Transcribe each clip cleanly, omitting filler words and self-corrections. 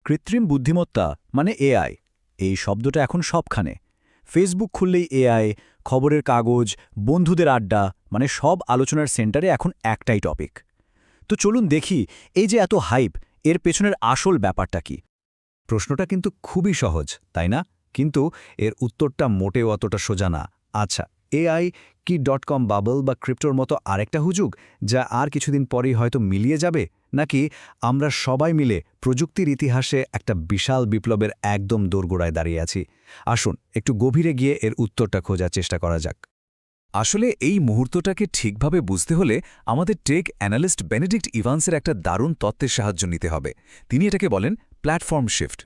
কৃত্রিম বুদ্ধিমত্তা মানে এআই এই শব্দটা এখন সবখানে। ফেসবুক খুললেই এআই, খবরের কাগজ, বন্ধুদের আড্ডা, মানে সব আলোচনার সেন্টারে এখন একটাই টপিক। তো চলুন দেখি, এই যে এত হাইপ, এর পেছনের আসল ব্যাপারটা কি। প্রশ্নটা কিন্তু খুবই সহজ, তাই না? কিন্তু এর উত্তরটা মোটেও অতটা সোজা না। আচ্ছা, এআই কি .com বাবল বা ক্রিপ্টোর মতো আরেকটা হুজুগ, যা আর কিছুদিন পরেই হয়তো মিলিয়ে যাবে? নাকি আমরা সবাই মিলে প্রযুক্তির ইতিহাসে একটা বিশাল বিপ্লবের একদম দোরগোড়ায় দাঁড়িয়ে আছি? আসুন একটু গভীরে গিয়ে এর উত্তরটা খোঁজার চেষ্টা করা যাক। আসলে এই মুহূর্তটাকে ঠিকভাবে বুঝতে হলে আমাদের টেক অ্যানালিস্ট বেনেডিক্ট ইভান্সের একটা দারুণ তত্ত্বের সাহায্য নিতে হবে। তিনি এটাকে বলেন প্ল্যাটফর্ম শিফট।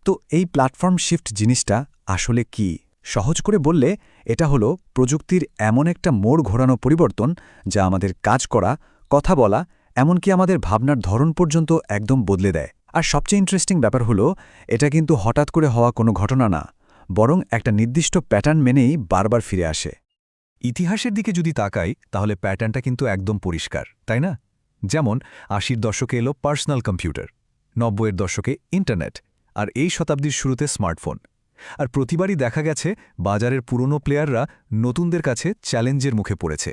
তো এই প্ল্যাটফর্ম শিফট জিনিসটা আসলে কি? সহজ করে বললে এটা হলো প্রযুক্তির এমন একটা মোড় ঘোরানো পরিবর্তন যা আমাদের কাজ করা, কথা বলা, এমনকি আমাদের ভাবনার ধরন পর্যন্ত একদম বদলে দেয়। আর সবচেয়ে ইন্টারেস্টিং ব্যাপার হলো, এটা কিন্তু হঠাৎ করে হওয়া কোনো ঘটনা না, বরং একটা নির্দিষ্ট প্যাটার্ন মেনেই বারবার ফিরে আসে। ইতিহাসের দিকে যদি তাকাই তাহলে প্যাটার্নটা কিন্তু একদম পরিষ্কার, তাই না? যেমন ৮০ দশকে এলো পার্সোনাল কম্পিউটার, ৯০-এর দশকে ইন্টারনেট, আর এই শতাব্দীর শুরুতে স্মার্টফোন। আর প্রতিবারই দেখা গেছে বাজারের পুরনো প্লেয়াররা নতুনদের কাছে চ্যালেঞ্জের মুখে পড়েছে।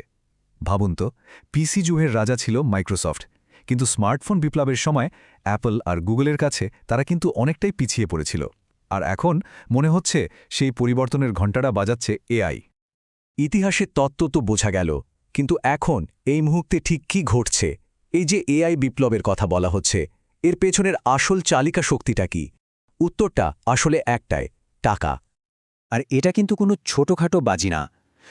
ভাবুন তো, পিসি যুগের রাজা ছিল মাইক্রোসফট, কিন্তু স্মার্টফোন বিপ্লবের সময় অ্যাপল আর গুগলের কাছে তারা কিন্তু অনেকটাই পিছিয়ে পড়েছিল। আর এখন মনে হচ্ছে সেই পরিবর্তনের ঘণ্টাটা বাজাচ্ছে এআই। ইতিহাসের তত্ত্ব তো বোঝা গেল, কিন্তু এখন এই মুহূর্তে ঠিক কি ঘটছে? এই যে এআই বিপ্লবের কথা বলা হচ্ছে, এর পেছনের আসল চালিকা শক্তিটা কি? উত্তরটা আসলে একটাই, টাকা। আর এটা কিন্তু কোনো ছোটখাটো বাজি না।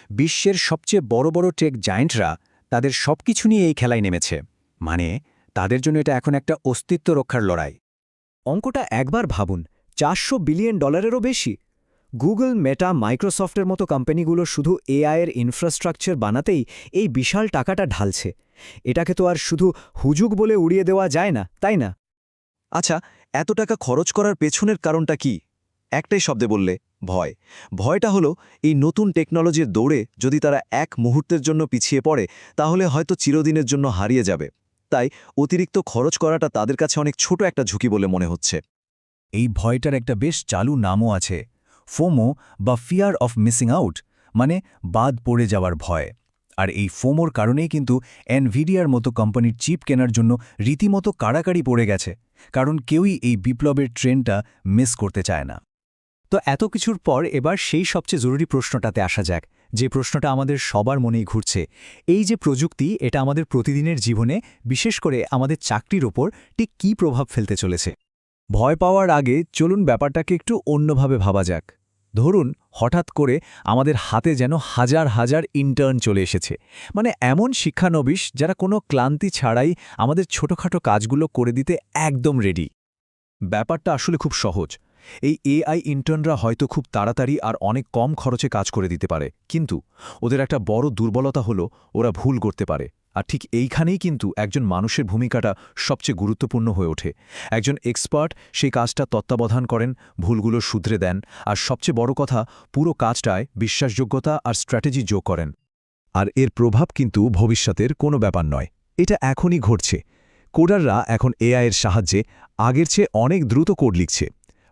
বিশ্বের সবচেয়ে বড় বড় টেক জায়েন্টরা তাদের সবকিছু নিয়ে এই খেলায় নেমেছে। মানে তাদের জন্য এটা এখন একটা অস্তিত্ব রক্ষার লড়াই। অঙ্কটা একবার ভাবুন, $400 বিলিয়নেরও বেশি। গুগল, মেটা, মাইক্রোসফটের মতো কোম্পানিগুলো শুধু এআইয়ের ইনফ্রাস্ট্রাকচার বানাতেই এই বিশাল টাকাটা ঢালছে। এটাকে তো আর শুধু হুজুগ বলে উড়িয়ে দেওয়া যায় না, তাই না? আচ্ছা, এত টাকা খরচ করার পেছনের কারণটা কি? একটাই শব্দে বললে, ভয়। ভয়টা হলো এই নতুন টেকনোলজির দৌড়ে যদি তারা এক মুহূর্তের জন্য পিছিয়ে পড়ে, তাহলে হয়তো চিরদিনের জন্য হারিয়ে যাবে। তাই অতিরিক্ত খরচ করাটা তাদের কাছে অনেক ছোট একটা ঝুঁকি বলে মনে হচ্ছে। এই ভয়টার একটা বেশ চালু নামও আছে, ফোমো বা ফিয়ার অফ মিসিং আউট, মানে বাদ পড়ে যাওয়ার ভয়। আর এই ফোমোর কারণেই কিন্তু এনভিডিয়ার মতো কোম্পানির চিপ কেনার জন্য রীতিমতো কাড়াকাড়ি পড়ে গেছে, কারণ কেউই এই বিপ্লবের ট্রেন্ডটা মিস করতে চায় না। তো এত কিছুর পর এবার সেই সবচেয়ে জরুরি প্রশ্নটাতে আসা যাক, যে প্রশ্নটা আমাদের সবার মনেই ঘুরছে। এই যে প্রযুক্তি, এটা আমাদের প্রতিদিনের জীবনে, বিশেষ করে আমাদের চাকরির ওপর ঠিক কী প্রভাব ফেলতে চলেছে? ভয় পাওয়ার আগে চলুন ব্যাপারটাকে একটু অন্যভাবে ভাবা যাক। ধরুন হঠাৎ করে আমাদের হাতে যেন হাজার হাজার ইন্টার্ন চলে এসেছে, মানে এমন শিক্ষানবিশ যারা কোনো ক্লান্তি ছাড়াই আমাদের ছোটখাটো কাজগুলো করে দিতে একদম রেডি। ব্যাপারটা আসলে খুব সহজ। এই এআই ইন্টার্নরা হয়তো খুব তাড়াতাড়ি আর অনেক কম খরচে কাজ করে দিতে পারে, কিন্তু ওদের একটা বড় দুর্বলতা হলো ওরা ভুল করতে পারে। আর ঠিক এইখানেই কিন্তু একজন মানুষের ভূমিকাটা সবচেয়ে গুরুত্বপূর্ণ হয়ে ওঠে। একজন এক্সপার্ট সেই কাজটা তত্ত্বাবধান করেন, ভুলগুলো শুধরে দেন, আর সবচেয়ে বড় কথা, পুরো কাজটায় বিশ্বাসযোগ্যতা আর স্ট্র্যাটেজি যোগ করেন। আর এর প্রভাব কিন্তু ভবিষ্যতের কোনো ব্যাপার নয়, এটা এখনই ঘটছে। কোডাররা এখন এআইয়ের সাহায্যে আগের চেয়ে অনেক দ্রুত কোড লিখছে।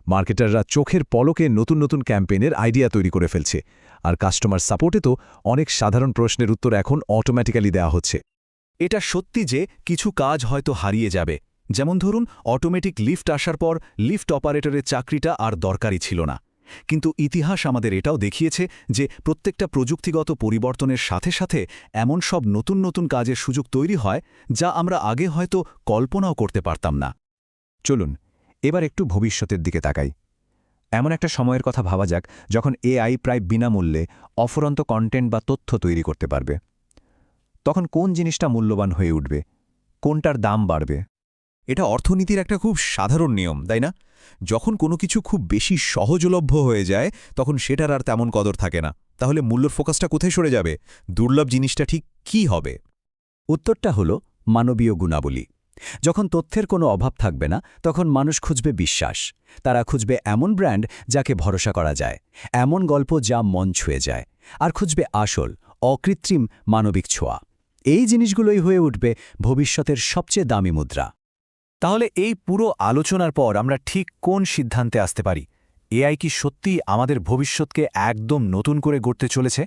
মার্কেটাররা চোখের পলকে নতুন নতুন ক্যাম্পেইনের আইডিয়া তৈরি করে ফেলছে। আর কাস্টমার সাপোর্টে তো অনেক সাধারণ প্রশ্নের উত্তর এখন অটোমেটিক্যালি দেওয়া হচ্ছে। এটা সত্যি যে কিছু কাজ হয়তো হারিয়ে যাবে, যেমন ধরুন অটোমেটিক লিফট আসার পর লিফট অপারেটরের চাকরিটা আর দরকারই ছিল না। কিন্তু ইতিহাস আমাদের এটাও দেখিয়েছে যে প্রত্যেকটা প্রযুক্তিগত পরিবর্তনের সাথে সাথে এমন সব নতুন নতুন কাজের সুযোগ তৈরি হয় যা আমরা আগে হয়তো কল্পনাও করতে পারতাম না। চলুন এবার একটু ভবিষ্যতের দিকে তাকাই। এমন একটা সময়ের কথা ভাবা যাক যখন এআই প্রায় বিনামূল্যে অফুরন্ত কন্টেন্ট বা তথ্য তৈরি করতে পারবে। তখন কোন জিনিসটা মূল্যবান হয়ে উঠবে, কোনটার দাম বাড়বে? এটা অর্থনীতির একটা খুব সাধারণ নিয়ম, তাই না? যখন কোনো কিছু খুব বেশি সহজলভ্য হয়ে যায় তখন সেটার আর তেমন কদর থাকে না। তাহলে মূল্যর ফোকাসটা কোথায় সরে যাবে? দুর্লভ জিনিসটা ঠিক কী হবে? উত্তরটা হলো মানবীয় গুণাবলী। যখন তথ্যের কোনো অভাব থাকবে না, তখন মানুষ খুঁজবে বিশ্বাস। তারা খুঁজবে এমন ব্র্যান্ড যাকে ভরসা করা যায়, এমন গল্প যা মন ছুঁয়ে যায়, আর খুঁজবে আসল, অকৃত্রিম মানবিক ছোঁয়া। এই জিনিসগুলোই হয়ে উঠবে ভবিষ্যতের সবচেয়ে দামি মুদ্রা। তাহলে এই পুরো আলোচনার পর আমরা ঠিক কোন সিদ্ধান্তে আসতে পারি? এআই কি সত্যিই আমাদের ভবিষ্যৎকে একদম নতুন করে গড়তে চলেছে?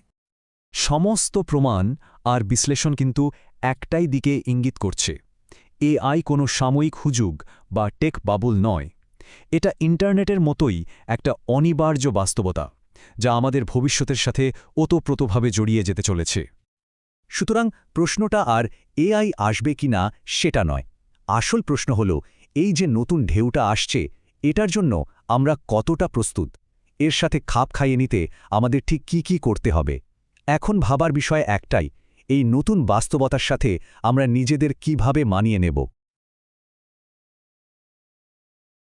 সমস্ত প্রমাণ আর বিশ্লেষণ কিন্তু একটাই দিকে ইঙ্গিত করছে। এআই কোনো সাময়িক হুজুগ বা টেক বাবুল নয়। এটা ইন্টারনেটের মতোই একটা অনিবার্য বাস্তবতা, যা আমাদের ভবিষ্যতের সাথে ওতপ্রোতভাবে জড়িয়ে যেতে চলেছে। সুতরাং প্রশ্নটা আর এআই আসবে কি না সেটা নয়। আসল প্রশ্ন হল, এই যে নতুন ঢেউটা আসছে, এটার জন্য আমরা কতটা প্রস্তুত? এর সাথে খাপ খাইয়ে নিতে আমাদের ঠিক কি করতে হবে? এখন ভাবার বিষয় একটাই, এই নতুন বাস্তবতার সাথে আমরা নিজেদের কিভাবে মানিয়ে নেব।